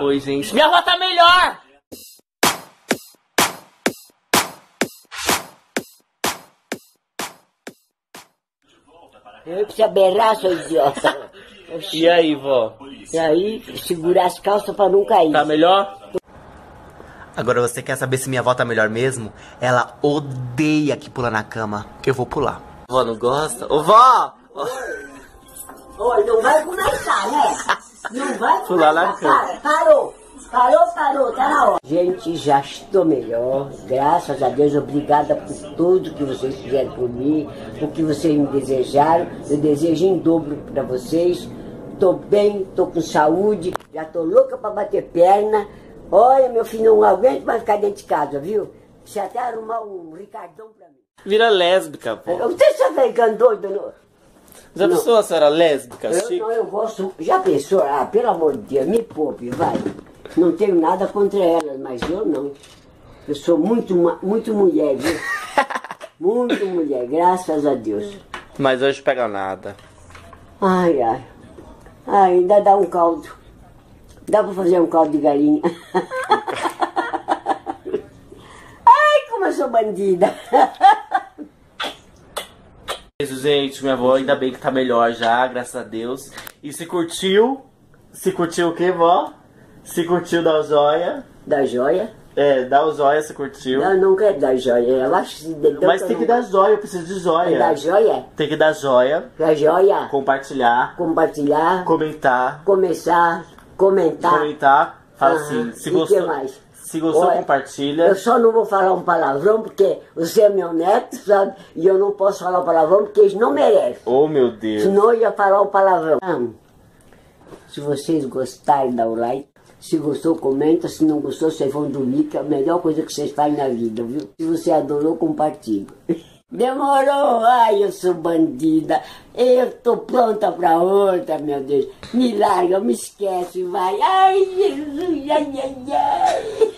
Oi, gente. Minha avó tá melhor! Eu precisa berrar, seu idiota. E aí, vó? E aí, segurar as calças pra não cair. Tá melhor? Agora você quer saber se minha avó tá melhor mesmo? Ela odeia que pula na cama. Eu vou pular. Vó não gosta? Ô, vó! Oi, não vai começar, né? Não vai Pular na começar. cama. Parou, tá na hora. Gente, já estou melhor. Graças a Deus, obrigada por tudo que vocês fizeram por mim, por que vocês me desejaram. Eu desejo em dobro para vocês. Tô bem, tô com saúde, já tô louca para bater perna. Olha, meu filho, não aguento mais ficar dentro de casa, viu? Você até arrumar um Ricardão pra mim. Vira lésbica, vó. Você está ficando doido? Não? Já pensou a senhora lésbica? Eu gosto. Já pensou? Ah, pelo amor de Deus, me poupe, vai. Não tenho nada contra elas, mas eu não. Eu sou muito mulher, viu? Muito mulher, graças a Deus. Mas hoje pega nada. Ai, ai. Ai, ainda dá um caldo. Dá pra fazer um caldo de galinha. Ai, como eu sou bandida. Gente, minha avó ainda bem que tá melhor já, graças a Deus. E se curtiu? Se curtiu o que, vó? Se curtiu, dá o joia. Da joia? É, dá o joia se curtiu. Não, não quero dar joia. Eu acho que mas tem que dar joia, eu preciso de joia. Dar joia? Tem que dar joia. Da joia? Compartilhar. Compartilhar. Comentar. Começar. Comentar. Comentar. Fala assim, se gostou. E que mais? Se gostou, compartilha. Eu só não vou falar um palavrão porque você é meu neto, sabe? E eu não posso falar um palavrão porque eles não merecem. Oh, meu Deus. Senão eu ia falar um palavrão. Se vocês gostarem, dá o like. Se gostou, comenta. Se não gostou, vocês vão dormir, que é a melhor coisa que vocês fazem na vida, viu? Se você adorou, compartilha. Demorou! Ai, eu sou bandida. Eu tô pronta pra outra, meu Deus. Me larga, me esquece, vai. Ai, Jesus, ai, ai, ai.